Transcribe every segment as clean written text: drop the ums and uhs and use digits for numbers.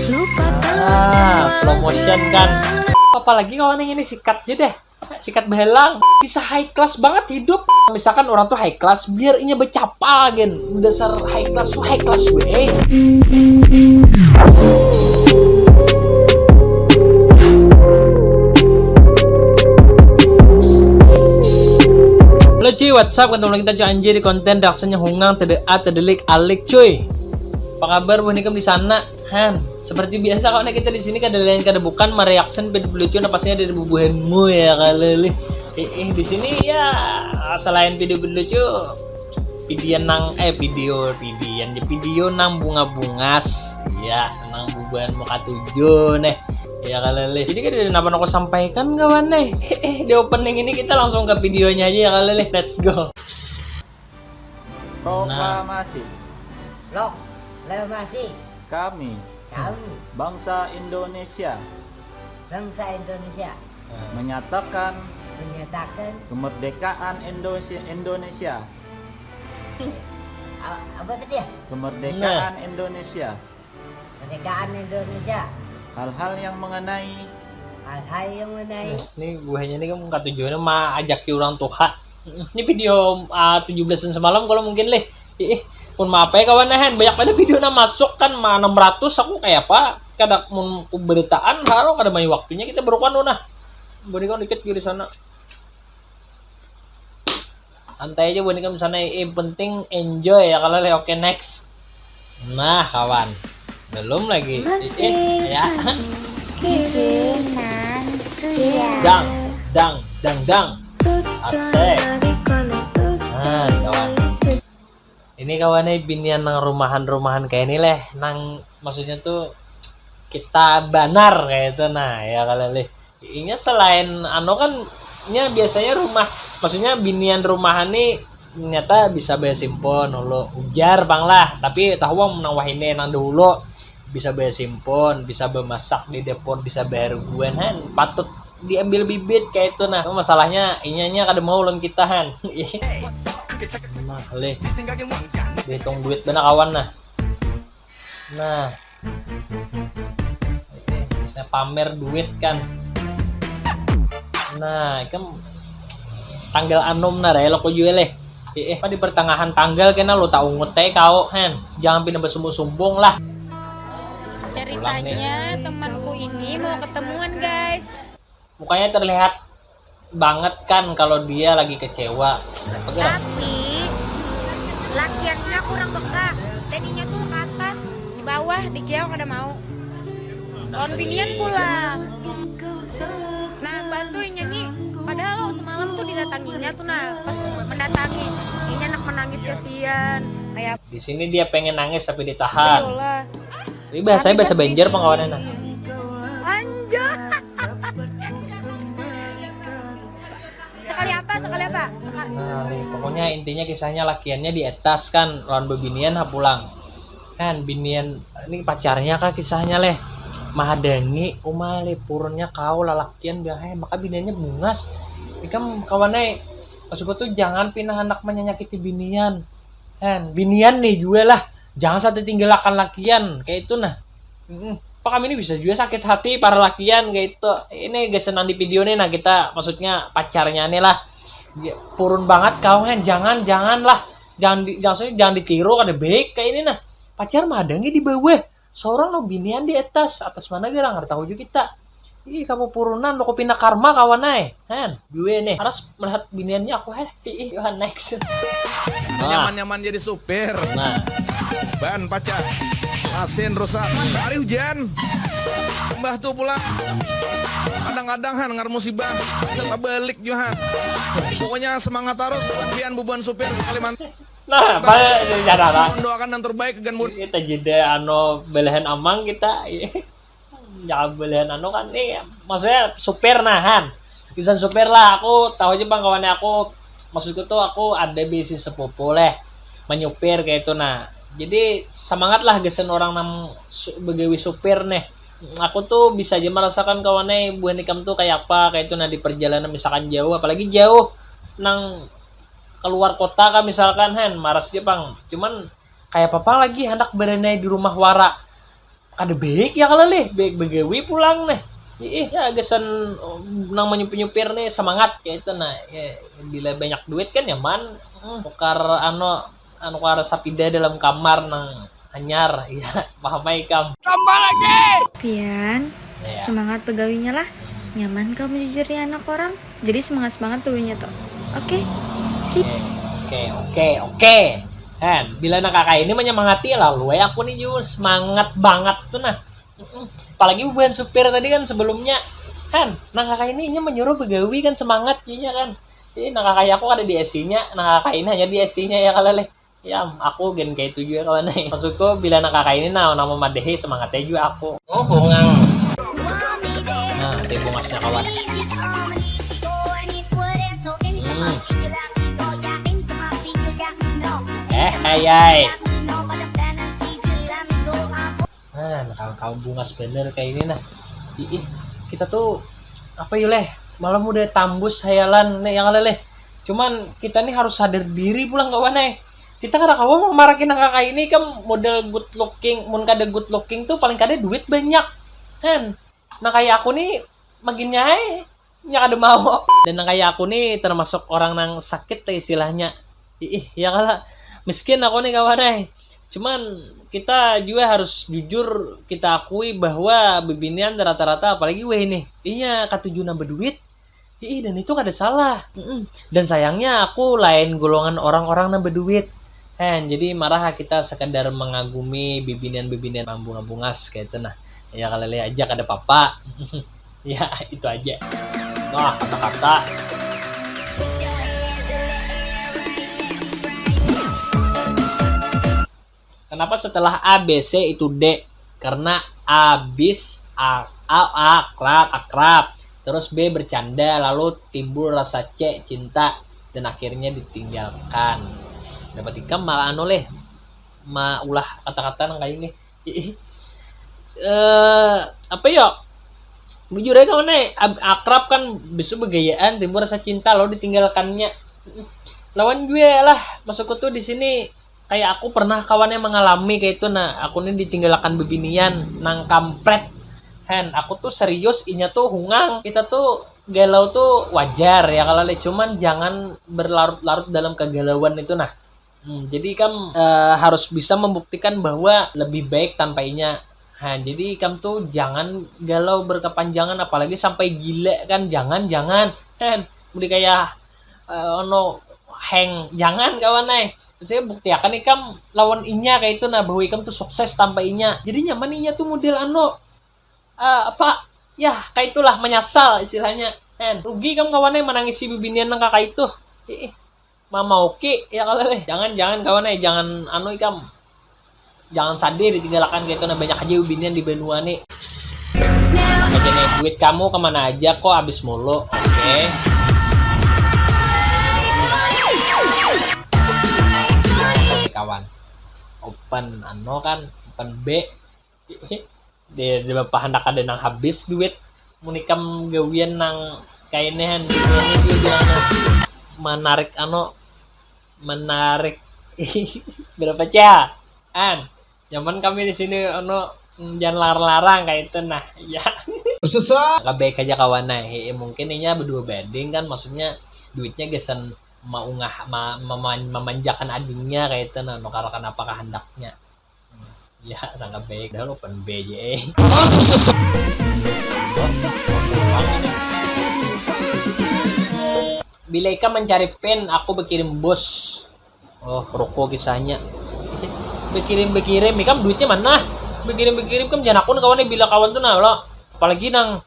Slow motion kan. Apalagi kawan yang ini sikatnya deh. Sikat belang. Bisa high class banget hidup. Misalkan orang tuh high class, biar inya becapa gen. Dasar high class tuh high class gue. Halo cuy, what's up? Ketemu lagi kita cuy anjir di konten reaksinya Hungang tedelik alik cuy. Apa kabar bunikam di sana? Han, seperti biasa kalau kita di sini kada lain kada bukan mereaction video lucu pastinya dari bubuhanmu ya kali. Di sini ya selain video lucu video nang bunga-bungas ya nang bubuhan muka tujuh nih ya kali. Jadi kan kenapa aku sampaikan kawan nih di opening ini kita langsung ke videonya aja ya kali. Let's go. Proklamasi. Proklamasi. Kami bangsa Indonesia menyatakan kemerdekaan Indonesia. Apa tadi ya? Kemerdekaan Indonesia. Kemerdekaan Indonesia. Hal-hal yang mengenai Ini buahnya ini kan kata tujuannya mah ajak orang tua. Ini video 17-an semalam kalau mungkin leh. Pun maaf ya kawan nahan banyak pada video na masuk kan 600 aku kayak apa kada mun beritaan harus kada main waktunya kita berukan nah. Boneka dikit di sana. Santai aja boneka di sana penting enjoy ya kalau oke next. Nah kawan belum lagi ya. Dang asik. Nah kawan ini kawannya binian nang rumahan kayak ini leh nang maksudnya tuh kita banar kayak itu nah ya kali ini selain kan nya biasanya rumah maksudnya binian rumahan nih ternyata bisa bayar simpon lo ujar bang lah tapi tahu menang wahine nang dulu bisa bayar simpon bisa bermasak di depot bisa bayar guen han patut diambil bibit kayak itu nah masalahnya inyanya kada mau lawan kita han. Nah, leh. Dihitung duit benar kawan nah. Nah. Bisa pamer duit kan. Nah, kan tanggal anom na relo ko jual eh. Apa di pertengahan tanggal kena lo tak ungut teh kau han. Jangan pindah bersumbung-sumbung lah. Ceritanya temanku ini mau ketemuan guys. Mukanya terlihat banget kan kalau dia lagi kecewa. Tapi lakiannya kurang beka. Deninya tuh ke atas, di bawah, di kiau kada mau. Lawan binian pulang. Nah bantuinnya nih, padahal semalam tuh didatanginya tuh nah pas mendatangi, ini anak menangis kasihan. Kayak di sini dia pengen nangis tapi ditahan. Yolah. Ini bahasanya bahasa Banjar pengkawanan nah. Sekali apa? Nah, nih, pokoknya intinya kisahnya lakiannya di atas kan lawan bebinian pulang. Kan binian ini pacarnya kah kisahnya leh. Mahadangi umale purunnya kau lalakian bilang maka biniannya bungas. Ini kan kawannya maksudku tuh jangan pindah anak menyakiti binian. Kan binian nih juga lah. Jangan satu tinggalkan lakian kayak itu nah. Pak kami ini bisa juga sakit hati para lakian kayak itu. Ini guys senang di video nih nah kita maksudnya pacarnya nih lah. Purun banget kau kan jangan jangan ditiru kada baik kayak ini nah. Pacar madangi di bawah. Seorang lo binian di atas mana gerang nggak tahu juga kita. Ih kamu purunan lo pindah karma kawan ay. Han, gue nih harus melihat biniannya aku Yohan next. Nyaman-nyaman jadi supir. Nah, ban pacar. Mesin rusak. Hari hujan. Mbah tuh pulang. Kadang-kadang han ngar musibah. Kita balik Johan. Pokoknya semangat terus. Pian bubuhan supir Kalimantan. nah pada jadara. Doakan yang terbaik kan bun. Kita jeda belahan amang kita. Jangan belahan kan nih maksudnya supir nahan. Kisan supir lah aku tahu aja bang kawannya aku maksudku tuh aku ada bisnis sepupu leh menyupir kayak itu nah. Jadi semangat lah gesen orang begawi supir nih. Aku tuh bisa aja merasakan kawannya buah nikam tuh kayak apa kayak itu nah di perjalanan misalkan jauh apalagi jauh nang keluar kota kan misalkan maras aja bang. Cuman kayak apa lagi hendak berenai di rumah wara kada baik ya kalau leh baik begawi pulang nih. Ya gesan nang menyupir nih semangat kayak itu nah ya, bila banyak duit kan nyaman tukar kara sapida dalam kamar nang anyar ya paham ai kam. Pian, Ya. semangat pegawainya lah. Nyaman kau menjujuri anak orang. Jadi semangat-semangat pegawainya tuh. Oke? Oke. Kan, bila nak kakak ini menyemangati lalu aku nih juga semangat banget tuh nah. Apalagi bukan supir tadi kan sebelumnya. Kan, nah kakak ini menyuruh pegawai kan semangat ya kan. Jadi nah kakak aku ada di SC-nya, nah kakak ini hanya di SC-nya ya kalau leh. Ya, aku gen kayak itu juga kawan nih. Maksudku bila nak kakak ini nama madehi semangatnya juga aku. Oh, bungang. Nah, teh bungasnya kawan. Hai. Nah, kawan-kawan bungas bener kayak ini nah. Kita tuh apa yuk leh? Malam udah tambus hayalan nih yang leleh. Cuman kita nih harus sadar diri pulang kawan nih. Kita kada kawan marakin kakak ini kan model good looking, mun kada good looking tuh paling kada duit banyak. Kan. Nah kayak aku nih makin nyai nya kada mau. Dan nah kayak aku nih termasuk orang yang sakit istilahnya. Ya kala miskin aku nih kawan nih. Cuman kita juga harus jujur kita akui bahwa bebinian rata-rata apalagi weh nih. Iya katuju nambah duit. Dan itu kada salah. Dan sayangnya aku lain golongan orang-orang nambah duit. Jadi marah kita sekedar mengagumi bibinian-bibinian bungas kayak itu nah. Ya kalau lihat aja kada apa-apa. Ya itu aja. Wah kata-kata. Kenapa setelah A, B, C itu D? Karena abis akrab. Terus B bercanda, lalu timbul rasa C cinta dan akhirnya ditinggalkan. Dapat ikam malah ulah kata-kata nang kayak ini. Apa ya? Bujur aja kawan akrab kan besok begayaan timbul rasa cinta lalu ditinggalkannya. Lawan gue lah, masukku tuh di sini kayak aku pernah kawannya mengalami kayak itu nah aku ini ditinggalkan bebinian nang kampret aku tuh serius inya tuh hungang kita tuh galau tuh wajar ya kalau cuman jangan berlarut-larut dalam kegalauan itu nah jadi harus bisa membuktikan bahwa lebih baik tanpa inya jadi tuh jangan galau berkepanjangan apalagi sampai gila kan jangan udah kayak jangan kawan saya bukti akan ikam lawan inya kayak itu nah bahwa ikam tuh sukses tanpa inya jadi nyaman inya tuh model kayak itulah menyesal istilahnya rugi kamu kawannya menangisi bibinian nang kakak itu mama oke ya kalau jangan kawannya jangan ikam jangan sadar ditinggalkan kayak itu nah banyak aja bibinian di benua nih aja nih duit kamu kemana aja kok habis mulu oke. Kawan open open B di bapak hendak ada nang habis duit munikam gawian nang kainehan dia menarik berapa cah nyaman kami di sini jangan larang-larang kayak itu nah ya agak baik aja kawan mungkin ini berdua banding kan maksudnya duitnya gesan mau memanjakan adingnya kayak itu nah nukarakan apakah hendaknya ya sangat baik dah open BJ bila Ika mencari pen aku berkirim bos rokok kisahnya berkirim Ika duitnya mana berkirim kan jangan aku kawannya bila kawan tuh nah lo apalagi nang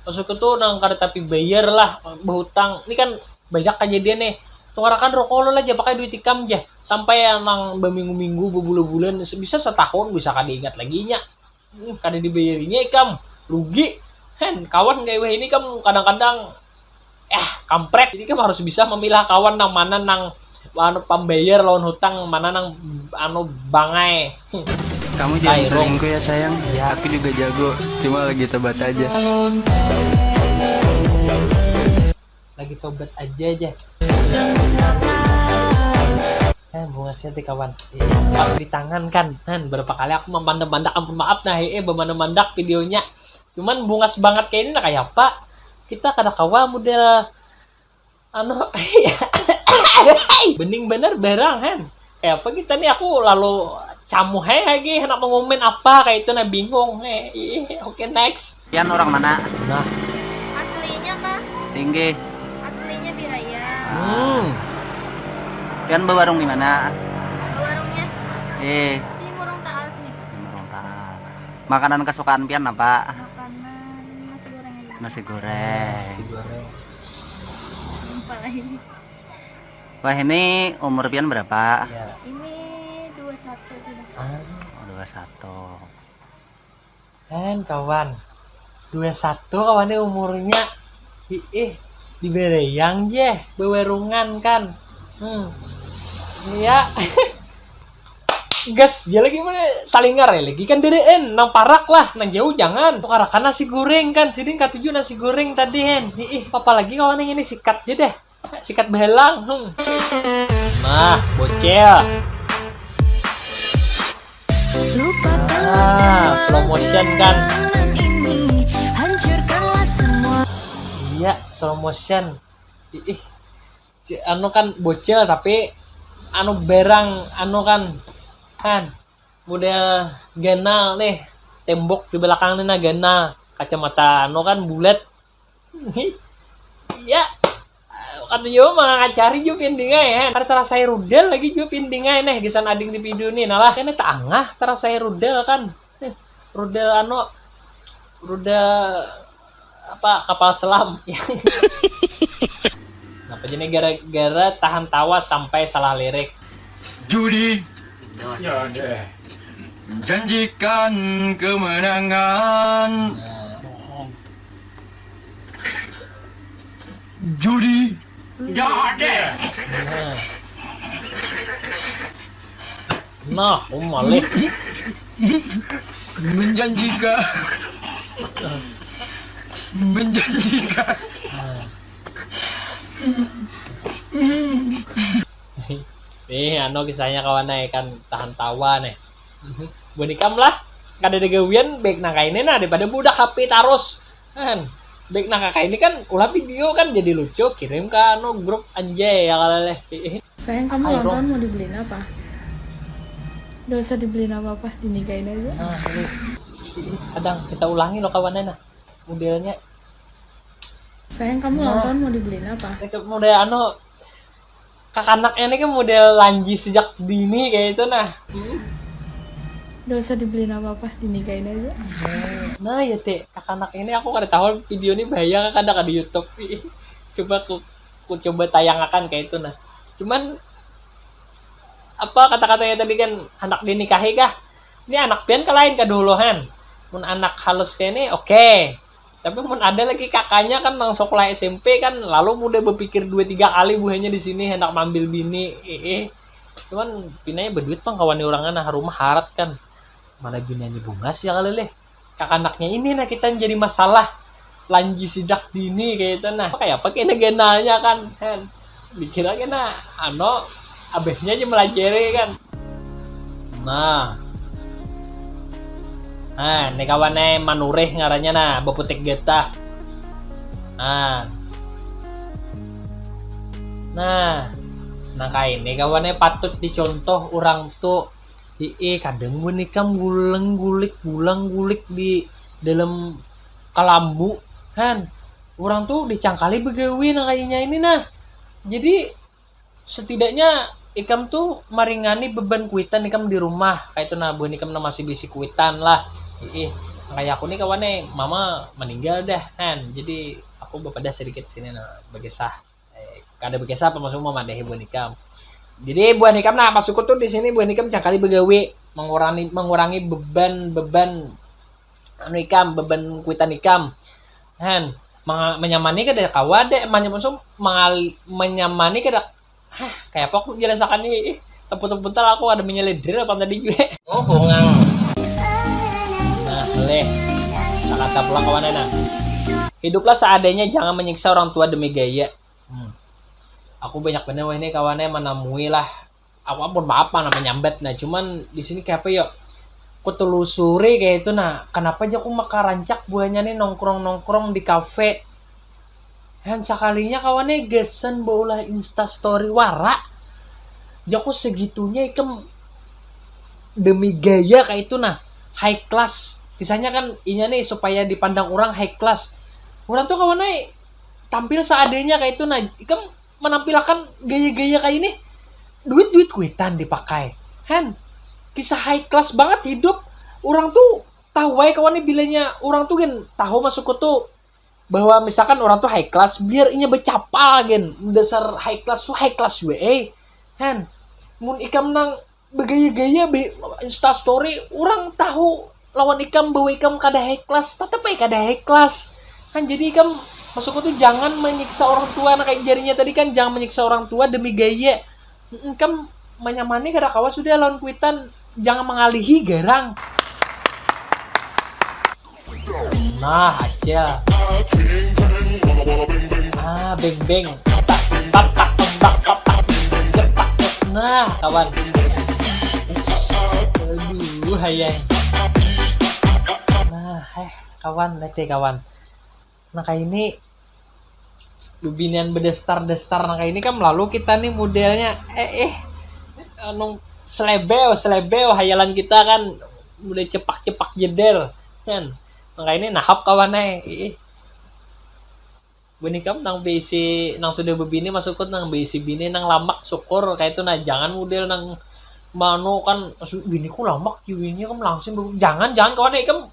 masuk itu nang kada tapi bayar lah berhutang ini kan banyak kejadian nih tungarakan rokok lo aja pakai duit ikam aja sampai nang berminggu-minggu berbulan-bulan bisa setahun bisa kada ingat lagi nya kada dibayarinya ikam rugi kawan kayak ini kamu kadang-kadang kampret jadi kamu harus bisa memilah kawan nang mana nang pembayar lawan hutang mana nang bangai kamu jangan selingkuh ya sayang ya aku juga jago cuma lagi tobat aja Bungasnya ti kawan. Pas di tangan kan. Berapa kali aku memandang-mandak, ampun maaf nah memandang-mandak videonya. Cuman bungas banget kayak ini nah kayak apa? Kita kada kawa model bening bener barang kayak apa kita nih aku lalu camu lagi hendak ngomen apa kayak itu nah bingung oke next. Pian orang mana? Nah Aslinya kah? Tinggi. Aslinya di Raya. Pian berwarung di mana? Warungnya di Murung Taal sini. Makanan kesukaan Pian apa? Makanan nasi goreng aja. Nasi goreng. nasi goreng. Lupa lagi. Wah, ini umur Pian berapa? Ya. Ini 21 sudah. Oh, 21. Kawan 21 kawannya umurnya di Bereyang je bewerungan kan. Iya. Gas, dia lagi mana saling ngare lagi kan dereen nang parak lah, nang jauh jangan. Tukarakan nasi goreng kan, sidin katuju nasi goreng tadi apa lagi kawan yang ini sikat aja deh. Sikat belang. Nah, bocel. Slow motion kan. Iya, slow motion. Anu kan bocil tapi anu berang anu kan model ganal nih tembok di belakang ini ganal kacamata anu kan bulat. Ya kan yo mga cari jo pindingay karena tara saya rudel lagi jo pindingay nih gisan ading di video nih nalah kan eta angah tara saya rudel kan rudel anu rudel apa kapal selam. Kenapa jadi gara-gara tahan tawa sampai salah lirik. Judi janjikan kemenangan. Judi Nah, malih menjanjikan anu kisahnya kawan kan tahan tawa nih. Bonikam lah kada ada gawian baik nangka ini nah daripada budak HP terus kan baik nangka ini kan ulah video kan jadi lucu kirim ke anu grup anjay ya kaleh. Sayang kamu ulang tahun mau dibeliin apa? Gak usah dibeliin apa-apa, dinikahin aja. Kadang kita ulangi loh kawannya nah modelnya. Sayang kamu ulang tahun mau dibeliin apa? Model anu kakanaknya ini kan model lanji sejak dini kayak itu nah. Gak usah dibeliin apa-apa, dinikahin aja. Nah ya teh kakanak ini aku kada tahu video ini bahaya kadang di YouTube. Coba aku coba tayangkan kayak itu nah. Cuman apa kata-katanya tadi kan anak dinikahi kah? Ini anak pian ke lain kaduluhan. Mun anak halus kayak ini oke. Tapi mun ada lagi kakaknya kan nang sekolah SMP kan lalu mudah berpikir 2-3 kali buahnya di sini hendak mambil bini. Cuman pinanya berduit pang kawan orang nah rumah harat kan. Mana binianya bungas ya kali leh. Kakanaknya ini nah kita jadi masalah lanji sejak dini kayak itu nah. Kayak pakai negenanya kan. Dikira kena ano abehnya aja melajari kan. Nah ini kawannya manureh ngarannya nah baputik getah. Nah kayak ini kawannya patut dicontoh orang tuh. Kadang gue nikam gulang gulik di dalam kalambu kan. Orang tuh dicangkali begawi nah kayaknya ini nah. Jadi setidaknya ikam tuh maringani beban kuitan ikam di rumah kayak itu nah bukan ikam masih bisi kuitan lah. Kayak aku nih kawannya mama meninggal dah kan. Jadi aku bepada sedikit sini nah berkisah. Kada berkisah apa maksud mama deh bukan ikam. Jadi buan ikam nah masuk tuh di sini buan ikam cangkali begawe mengurangi beban anu ikam beban kuitan ikam kan menyamani kada kawade menyamani kada kayak apa aku jelasakan nih teput-teputan aku ada menyelidir apa tadi juga hongang nah boleh kata pulang kawannya nah hiduplah seadanya jangan menyiksa orang tua demi gaya. Aku banyak bener wah ini kawannya menemui lah apapun apa namanya nyambet. Nah cuman di sini kayak apa ya, aku telusuri kayak itu. Nah kenapa aja aku maka rancak buahnya nih nongkrong di kafe. Dan sekalinya kawannya gesen baulah instastory wara. Jaku segitunya ikem demi gaya kayak itu nah high class. Kisahnya kan inya nih supaya dipandang orang high class. Orang tuh kawannya tampil seadanya kayak itu nah ikem menampilkan gaya-gaya kayak ini. Duit kuitan dipakai. Han kisah high class banget hidup. Orang tuh tahu wae kawannya bilanya orang tuh kan tahu masuk tuh bahwa misalkan orang tuh high class biar inya becapal gen dasar high class tuh high class we han mun ikam nang begaya-gaya insta story orang tahu lawan ikam bahwa ikam kada high class tetep aja kada high class kan. Jadi ikam masuk tuh jangan menyiksa orang tua. Nah kayak jarinya tadi kan jangan menyiksa orang tua demi gaya. Ikam menyamani kada kawas sudah lawan kuitan, jangan mengalihi garang. Nah aja beng nah kawan, aduh hayai. Nah kawan nete kawan, nah kayak ini bebinian bedestar nah kayak ini kan lalu kita nih modelnya anu selebeo hayalan kita kan udah cepak jeder kan. Nah ini nahap kawannya bini kam nang bisi nang sudah bebini masuk ke nang bisi bini nang lamak syukur kayak itu nah jangan model nang mano kan biniku lamak bini kam langsung jangan kawannya kam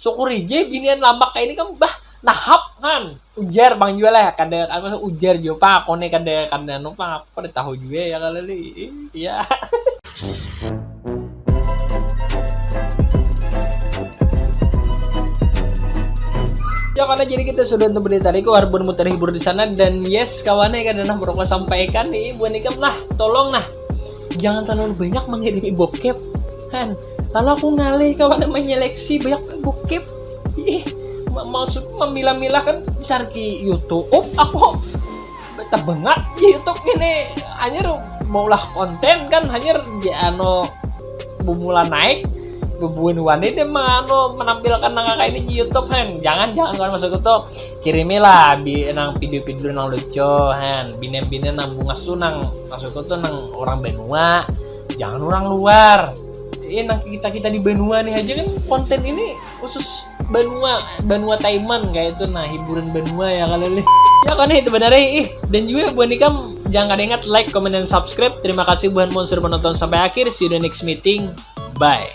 syukur aja binian lamak kayak ini kam bah nahap kan ujar bang jual lah kada kan ujar juga pak aku nih kada numpang aku pada tahu juga ya kali iya. Ya karena jadi kita sudah untuk berita tadi walaupun mau terhibur di sana dan yes kawannya kan nah baru sampaikan nih buat nikam nah tolong nah jangan terlalu banyak mengirimi bokep kan. Lalu aku ngalih kawannya menyeleksi banyak bokep maksud memilah-milah kan besar ki YouTube aku betah banget di YouTube ini hanya maulah konten kan hanya ya bumula naik bebuin wanita mano menampilkan nang kakak ini di YouTube han jangan kalau masuk itu kirimilah nang video nang lucu han binen nang bunga sunang masuk itu nang orang benua jangan orang luar nang kita di benua nih aja kan konten ini khusus benua Taiman kayak itu nah hiburan benua ya kali ya kan itu benar dan juga buat nikam jangan kada ingat like comment dan subscribe. Terima kasih buat monster penonton sampai akhir, see you the next meeting, bye.